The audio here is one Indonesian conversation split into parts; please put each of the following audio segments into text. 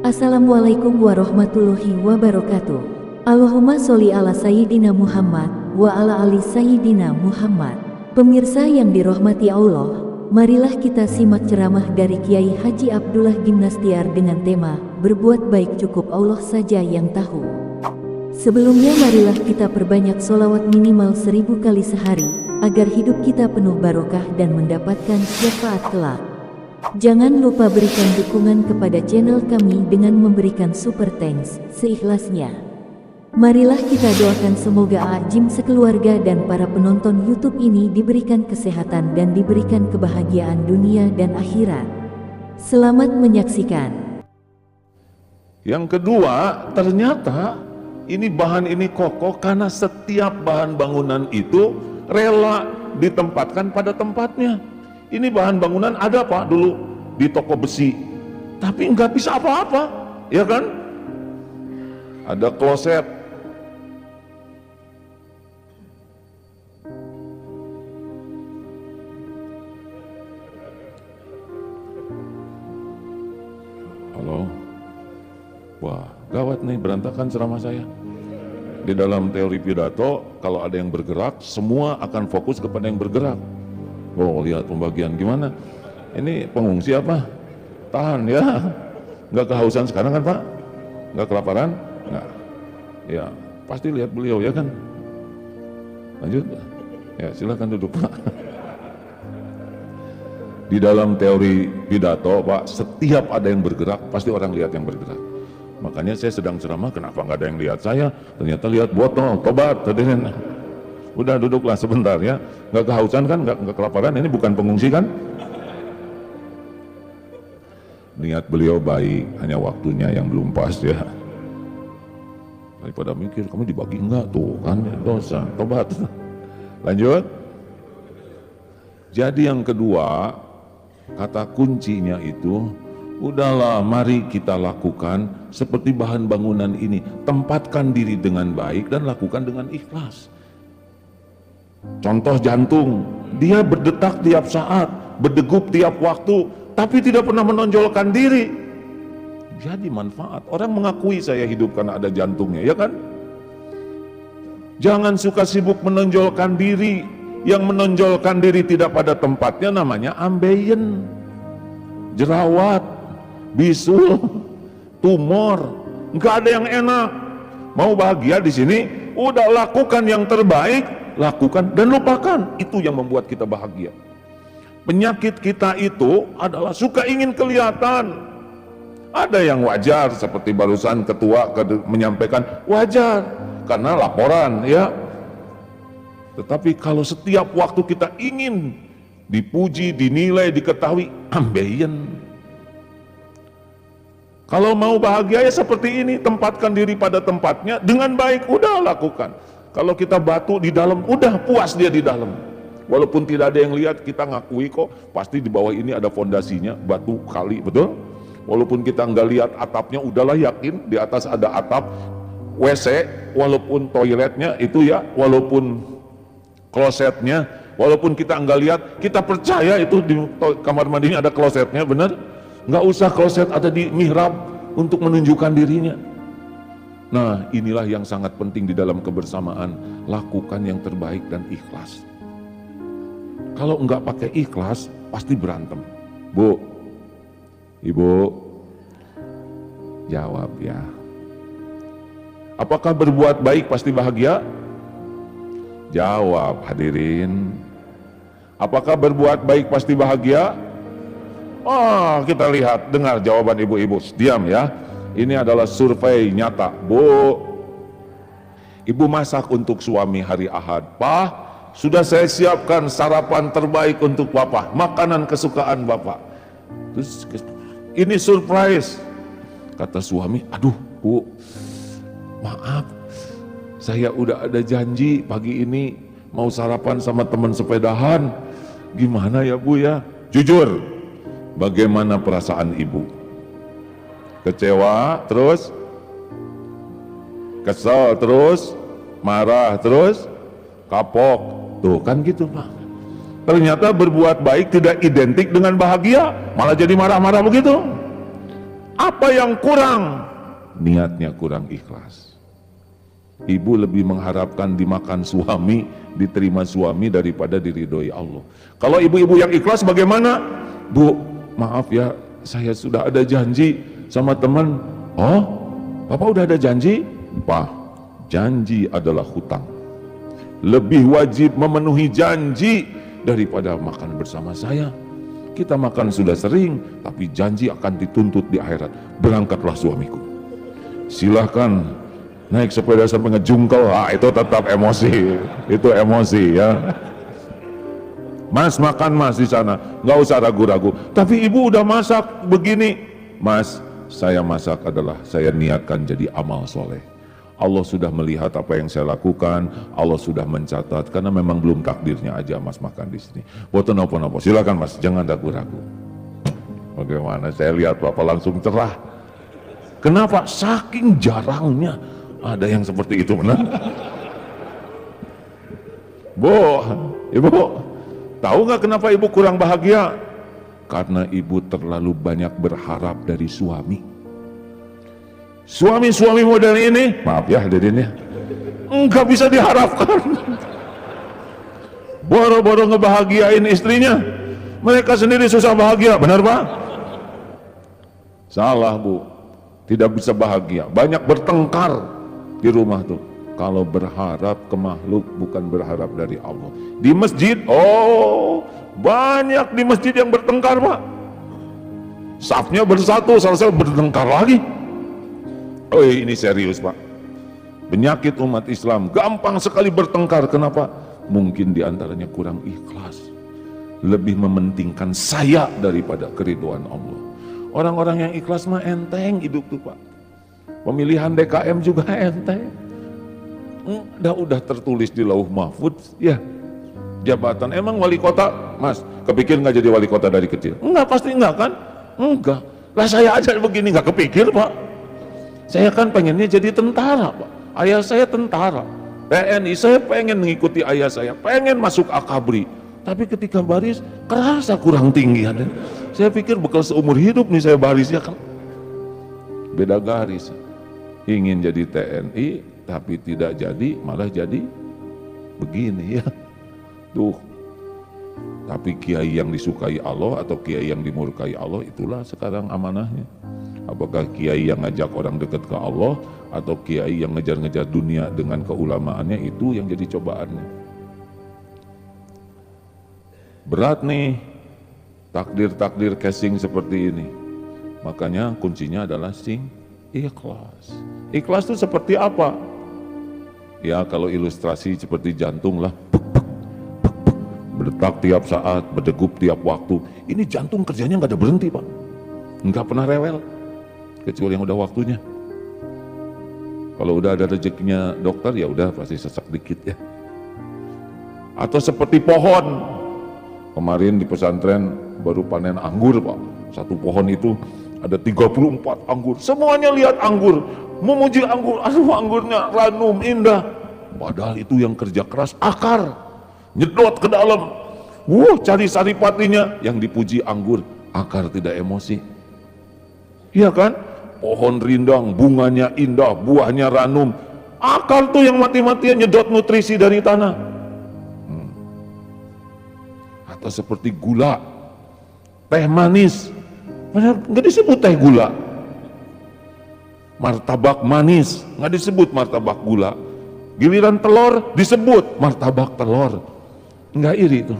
Assalamualaikum warahmatullahi wabarakatuh. Allahumma sholli ala Sayyidina Muhammad wa ala ali Sayyidina Muhammad. Pemirsa yang dirahmati Allah, marilah kita simak ceramah dari Kiai Haji Abdullah Gimnastiar dengan tema Berbuat Baik Cukup Allah Saja Yang Tahu. Sebelumnya marilah kita perbanyak sholawat minimal 1000 kali sehari, agar hidup kita penuh barokah dan mendapatkan syafaat kelak. Jangan lupa berikan dukungan kepada channel kami dengan memberikan super thanks seikhlasnya. Marilah kita doakan semoga Ajim sekeluarga dan para penonton YouTube ini diberikan kesehatan dan diberikan kebahagiaan dunia dan akhirat. Selamat menyaksikan. Yang kedua, ternyata ini bahan ini kokoh karena setiap bahan bangunan itu rela ditempatkan pada tempatnya. Ini bahan bangunan ada Pak dulu di toko besi, tapi nggak bisa apa-apa, ya kan? Ada kloset, halo, wah gawat nih, berantakan ceramah saya. Di dalam teori pidato, kalau ada yang bergerak, semua akan fokus kepada yang bergerak. Oh, lihat pembagian gimana? Ini pengungsi apa? Tahan ya. Nggak kehausan sekarang kan Pak? Nggak kelaparan? Nggak. Ya, pasti lihat beliau ya kan? Lanjut. Ya, silakan duduk Pak. Di dalam teori pidato Pak, setiap ada yang bergerak, pasti orang lihat yang bergerak. Makanya saya sedang ceramah, kenapa nggak ada yang lihat saya? Ternyata lihat botol, tobat, hadirin. Udah duduklah sebentar ya, nggak kehausan kan, nggak kelaparan, ini bukan pengungsi kan? Niat beliau baik, hanya waktunya yang belum pas ya. Daripada mikir, kamu dibagi enggak tuh kan, dosa, tobat. Lanjut. Jadi yang kedua, kata kuncinya itu, udahlah mari kita lakukan seperti bahan bangunan ini, tempatkan diri dengan baik dan lakukan dengan ikhlas. Contoh jantung, dia berdetak tiap saat, berdegup tiap waktu, tapi tidak pernah menonjolkan diri. Jadi manfaat, orang mengakui saya hidup karena ada jantungnya, ya kan? Jangan suka sibuk menonjolkan diri. Yang menonjolkan diri tidak pada tempatnya namanya ambeien, jerawat, bisul, tumor, nggak ada yang enak. Mau bahagia di sini, udah lakukan yang terbaik, lakukan dan lupakan. Itu yang membuat kita bahagia. Penyakit kita itu adalah suka ingin kelihatan. Ada yang wajar seperti barusan ketua menyampaikan, wajar karena laporan ya. Tetapi kalau setiap waktu kita ingin dipuji, dinilai, diketahui, ambeien. Kalau mau bahagia ya seperti ini, tempatkan diri pada tempatnya dengan baik, udah lakukan. Kalau kita batu di dalam, udah puas dia di dalam. Walaupun tidak ada yang lihat, kita ngakui kok, pasti di bawah ini ada fondasinya, batu kali, betul? Walaupun kita nggak lihat atapnya, udahlah yakin di atas ada atap. WC, walaupun toiletnya itu ya, walaupun klosetnya, walaupun kita nggak lihat, kita percaya itu di kamar mandinya ada klosetnya, benar? Nggak usah kloset ada di mihrab untuk menunjukkan dirinya. Nah, inilah yang sangat penting di dalam kebersamaan, lakukan yang terbaik dan ikhlas. Kalau nggak pakai ikhlas, pasti berantem. Bu, Ibu, jawab ya. Apakah berbuat baik pasti bahagia? Jawab hadirin. Apakah berbuat baik pasti bahagia? Oh, kita lihat, dengar jawaban ibu-ibu. Diam ya. Ini adalah survei nyata. Bu, ibu masak untuk suami hari Ahad. Pak, sudah saya siapkan sarapan terbaik untuk Bapak, makanan kesukaan Bapak. Terus ini surprise. Kata suami, aduh Bu, maaf, saya udah ada janji pagi ini mau sarapan sama teman sepedahan. Gimana ya Bu ya? Jujur, bagaimana perasaan ibu? Kecewa, terus kesal, terus marah, terus kapok. Tuh kan gitu Pak. Ternyata berbuat baik tidak identik dengan bahagia, malah jadi marah-marah begitu. Apa yang kurang? Niatnya kurang ikhlas. Ibu lebih mengharapkan dimakan suami, diterima suami daripada diridhoi Allah. Kalau ibu-ibu yang ikhlas bagaimana? Bu, maaf ya, saya sudah ada janji sama teman. Oh, Bapak udah ada janji? Pak, janji adalah hutang. Lebih wajib memenuhi janji daripada makan bersama saya. Kita makan sudah sering, tapi janji akan dituntut di akhirat. Berangkatlah suamiku. Silahkan naik sepeda sampai ngejungkel, itu tetap emosi. Itu emosi ya. Mas makan mas di sana, nggak usah ragu-ragu. Tapi ibu udah masak begini, mas. Saya masak adalah saya niatkan jadi amal soleh. Allah sudah melihat apa yang saya lakukan, Allah sudah mencatat, karena memang belum takdirnya aja mas makan di sini. Boten apa-apa, silakan mas, jangan ragu-ragu. Bagaimana? Saya lihat Bapak langsung cerah. Kenapa? Saking jarangnya ada yang seperti itu, benar? Bu, ibu, tahu nggak kenapa ibu kurang bahagia? Karena ibu terlalu banyak berharap dari suami. Suami-suami model ini, maaf ya hadirin ya, enggak bisa diharapkan. Boro-boro ngebahagiain istrinya, mereka sendiri susah bahagia, benar Pak? Salah Bu, tidak bisa bahagia. Banyak bertengkar di rumah tuh. Kalau berharap ke makhluk, bukan berharap dari Allah. Di masjid, oh banyak di masjid yang bertengkar Pak. Safnya bersatu, selesai bertengkar lagi. Oh ini serius Pak. Penyakit umat Islam gampang sekali bertengkar. Kenapa? Mungkin diantaranya kurang ikhlas, lebih mementingkan saya daripada keridhaan Allah. Orang-orang yang ikhlas mah enteng hidup tuh Pak. Pemilihan DKM juga enteng. Udah tertulis di Lauh Mahfudz ya. Jabatan, emang wali kota, mas kepikir nggak jadi wali kota dari kecil? Enggak, pasti enggak kan? Enggak. Lah saya aja begini nggak kepikir Pak. Saya kan pengennya jadi tentara Pak. Ayah saya tentara TNI, saya pengen mengikuti ayah saya, pengen masuk akabri. Tapi ketika baris kerasa kurang tinggi. Saya pikir bekal seumur hidup nih saya baris ya kan. Beda garis. Ingin jadi TNI tapi tidak jadi, malah jadi begini ya. Tuh. Tapi kiai yang disukai Allah atau kiai yang dimurkai Allah, itulah sekarang amanahnya. Apakah kiai yang ngajak orang dekat ke Allah atau kiai yang ngejar-ngejar dunia dengan keulamaannya, itu yang jadi cobaannya. Berat nih takdir-takdir casing seperti ini. Makanya kuncinya adalah ikhlas. Ikhlas itu seperti apa? Ya kalau ilustrasi seperti jantung lah, berdetak tiap saat, berdegup tiap waktu. Ini jantung kerjanya nggak ada berhenti Pak, nggak pernah rewel, kecuali yang udah waktunya. Kalau udah ada rezekinya dokter ya udah pasti sesak dikit ya. Atau seperti pohon, kemarin di pesantren baru panen anggur Pak. Satu pohon itu ada 34 anggur, semuanya lihat anggur, memuji anggur, aduh anggurnya ranum indah. Padahal itu yang kerja keras akar, nyedot ke dalam, cari saripatinya. Yang dipuji anggur, akar tidak emosi. Iya kan? Pohon rindang, bunganya indah, buahnya ranum, akar tuh yang mati-matian nyedot nutrisi dari tanah. Atau seperti gula, teh manis, nggak disebut teh gula. Martabak manis, nggak disebut martabak gula. Giliran telur disebut martabak telur. Nggak iri itu.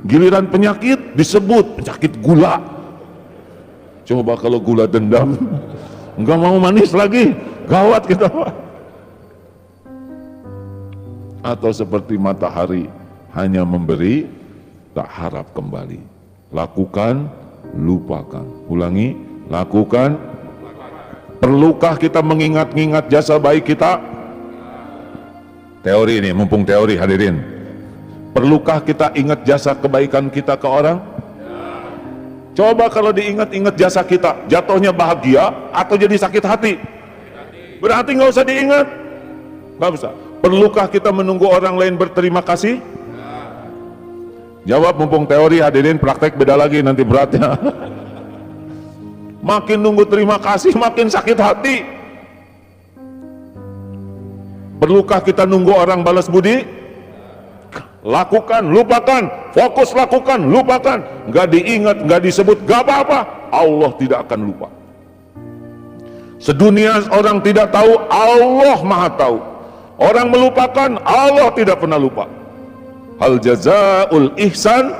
Giliran penyakit disebut penyakit gula. Coba kalau gula dendam, nggak mau manis lagi, gawat kita Pak. Atau seperti matahari, hanya memberi, tak harap kembali. Lakukan, lupakan. Ulangi, lakukan. Perlukah kita mengingat-ingat jasa baik kita? Teori ini, mumpung teori hadirin. Perlukah kita ingat jasa kebaikan kita ke orang? Coba kalau diingat-ingat jasa kita, jatuhnya bahagia atau jadi sakit hati? Berarti nggak usah diingat, nggak usah. Perlukah kita menunggu orang lain berterima kasih? Jawab mumpung teori hadirin, praktek beda lagi nanti beratnya. Makin nunggu terima kasih, makin sakit hati. Perlukah kita nunggu orang balas budi? Lakukan, lupakan, fokus lakukan, lupakan. Gak diingat, gak disebut, gak apa-apa. Allah tidak akan lupa. Sedunia orang tidak tahu, Allah maha tahu. Orang melupakan, Allah tidak pernah lupa. Hal jazaul ihsan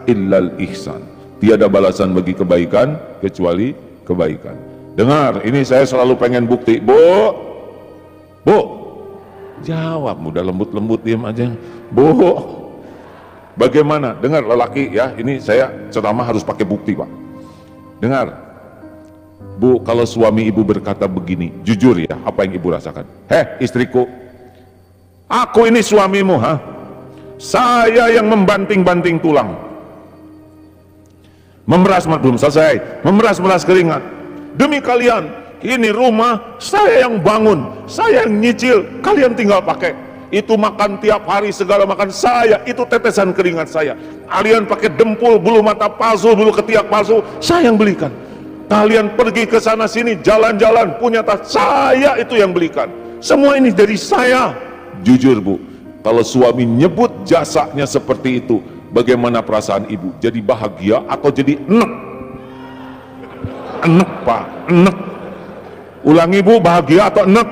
illal ihsan. Tiada balasan bagi kebaikan kecuali kebaikan. Dengar, ini saya selalu pengen bukti. Bu, jawab, mudah lembut-lembut, diam aja. Bu, bagaimana? Dengar lelaki ya, ini saya ceramah harus pakai bukti Pak. Dengar, Bu, kalau suami ibu berkata begini, jujur ya, apa yang ibu rasakan? Istriku, aku ini suamimu, saya yang membanting-banting tulang, belum selesai, memeras keringat demi kalian. Ini rumah saya yang bangun, saya yang nyicil, kalian tinggal pakai. Itu makan tiap hari, segala makan saya, itu tetesan keringat saya. Kalian pakai dempul, bulu mata palsu, bulu ketiak palsu, saya yang belikan. Kalian pergi ke sana sini, jalan-jalan, punya tas, saya itu yang belikan. Semua ini dari saya. Jujur Bu, kalau suami nyebut jasanya seperti itu, bagaimana perasaan ibu? Jadi bahagia atau jadi enek? Enek Pak, enek. Ulangi Bu, bahagia atau enek?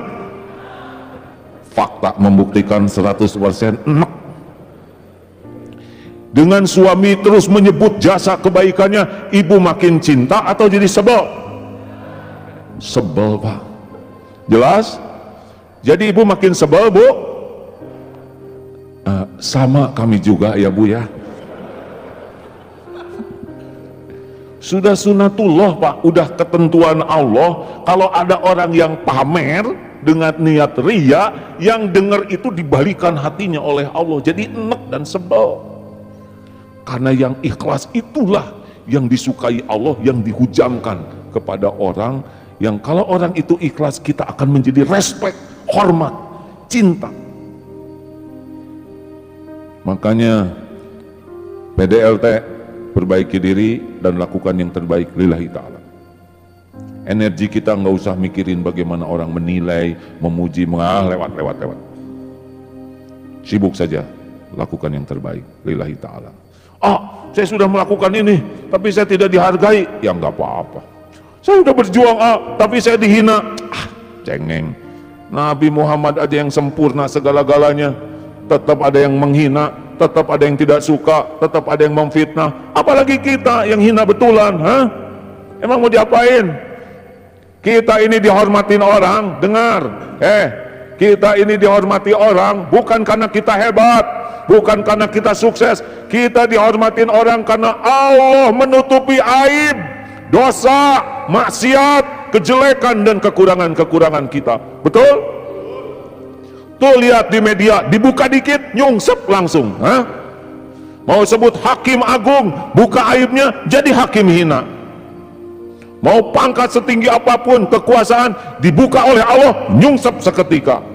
Fakta membuktikan 100% enek. Dengan suami terus menyebut jasa kebaikannya, ibu makin cinta atau jadi sebel? Sebel Pak. Jelas? Jadi ibu makin sebel Bu? Sama kami juga ya Bu ya. Sudah sunatullah Pak, udah ketentuan Allah. Kalau ada orang yang pamer dengan niat ria, yang dengar itu dibalikan hatinya oleh Allah, jadi enek dan sebel. Karena yang ikhlas itulah yang disukai Allah, yang dihujamkan kepada orang. Yang kalau orang itu ikhlas, kita akan menjadi respect, hormat, cinta. Makanya PDLT, perbaiki diri dan lakukan yang terbaik lillahi ta'ala. Energi kita nggak usah mikirin bagaimana orang menilai, memuji, lewat. Sibuk saja, lakukan yang terbaik lillahi ta'ala. Saya sudah melakukan ini, tapi saya tidak dihargai. Ya nggak apa-apa. Saya sudah berjuang, tapi saya dihina. Cengeng. Nabi Muhammad aja yang sempurna segala-galanya, tetap ada yang menghina, tetap ada yang tidak suka, tetap ada yang memfitnah. Apalagi kita yang hina betulan, emang mau diapain? Kita ini dihormatin orang. Dengar, kita ini dihormati orang bukan karena kita hebat, bukan karena kita sukses. Kita dihormatin orang karena Allah menutupi aib, dosa, maksiat, kejelekan dan kekurangan-kekurangan kita. Betul? Tuh lihat di media, dibuka dikit nyungsep langsung. Mau sebut hakim agung, buka aibnya jadi hakim hina. Mau pangkat setinggi apapun, kekuasaan dibuka oleh Allah, nyungsep seketika.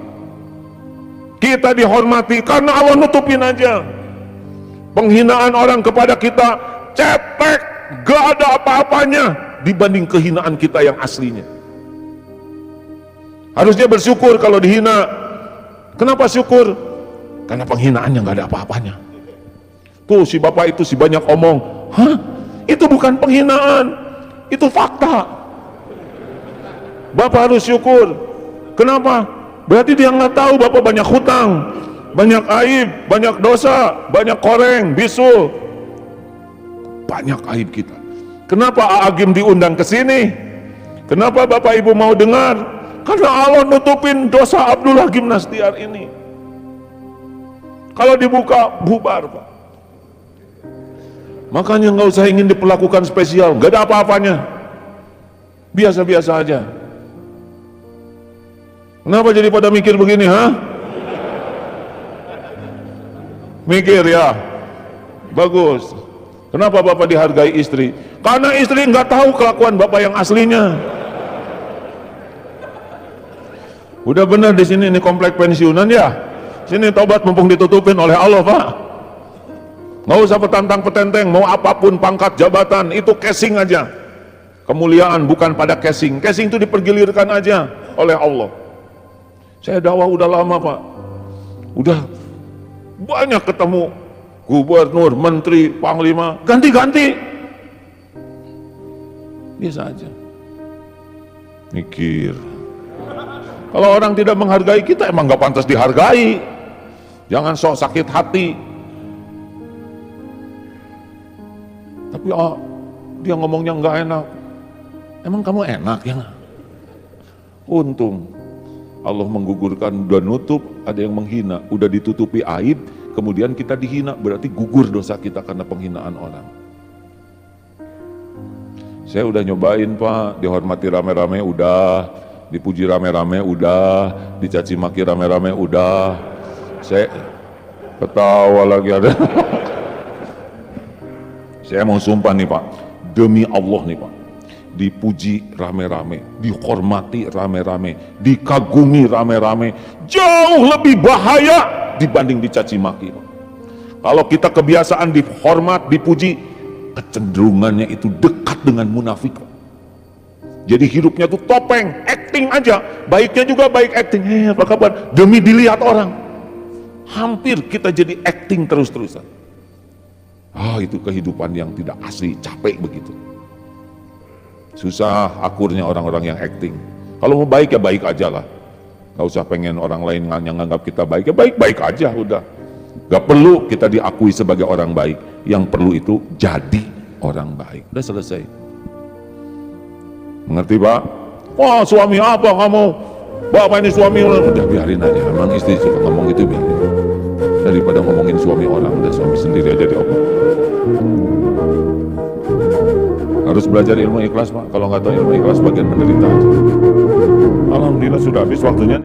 Kita dihormati karena Allah nutupin aja. Penghinaan orang kepada kita cetek, gak ada apa-apanya dibanding kehinaan kita yang aslinya. Harusnya bersyukur kalau dihina. Kenapa syukur? Karena penghinaannya nggak ada apa-apanya. Tuh si bapak itu si banyak omong, itu bukan penghinaan, itu fakta. Bapak harus syukur. Kenapa? Berarti dia nggak tahu bapak banyak hutang, banyak aib, banyak dosa, banyak koreng, bisul, banyak aib kita. Kenapa Agim diundang ke sini? Kenapa bapak ibu mau dengar? Karena Allah nutupin dosa Abdullah Gimnastiar ini. Kalau dibuka, bubar Pak. Makanya nggak usah ingin diperlakukan spesial, nggak ada apa-apanya, biasa-biasa aja. Kenapa jadi pada mikir begini, Mikir ya, bagus. Kenapa bapak dihargai istri? Karena istri nggak tahu kelakuan bapak yang aslinya. Udah benar di sini, ini komplek pensiunan ya. Sini tobat mumpung ditutupin oleh Allah Pak. Nggak usah petantang petenteng, mau apapun pangkat jabatan itu casing aja. Kemuliaan bukan pada casing. Casing itu dipergilirkan aja oleh Allah. Saya dakwah udah lama Pak. Udah banyak ketemu gubernur, menteri, panglima, ganti-ganti. Biasa aja. Mikir. Kalau orang tidak menghargai kita, emang gak pantas dihargai. Jangan sok sakit hati. Tapi dia ngomongnya nggak enak. Emang kamu enak ya? Untung Allah menggugurkan, udah nutup, ada yang menghina, udah ditutupi aib, kemudian kita dihina, berarti gugur dosa kita karena penghinaan orang. Saya udah nyobain Pak, dihormati rame-rame udah, dipuji rame-rame udah, dicaci maki rame-rame udah. Saya ketawa lagi ada. Saya mau sumpah nih Pak, demi Allah nih Pak, dipuji rame-rame, dihormati rame-rame, dikagumi rame-rame, jauh lebih bahaya dibanding dicaci maki Pak. Kalau kita kebiasaan dihormat, dipuji, kecenderungannya itu dekat dengan munafik Pak. Jadi hidupnya tuh topeng, acting aja, baiknya juga baik acting, apa kabar, demi dilihat orang. Hampir kita jadi acting terus-terusan. Itu kehidupan yang tidak asli, capek begitu. Susah akurnya orang-orang yang acting. Kalau mau baik ya baik aja lah. Gak usah pengen orang lain yang nganggap kita baik, ya baik-baik aja udah. Gak perlu kita diakui sebagai orang baik. Yang perlu itu jadi orang baik. Udah selesai. Mengerti Pak? Wah suami apa kamu? Bapak ini suami orang. Udah biarin aja, emang istri suka ngomong gitu biarin. Daripada ngomongin suami orang, udah suami sendiri aja diomong. Harus belajar ilmu ikhlas Pak. Kalau nggak tahu ilmu ikhlas bagian menderita aja. Alhamdulillah sudah habis waktunya.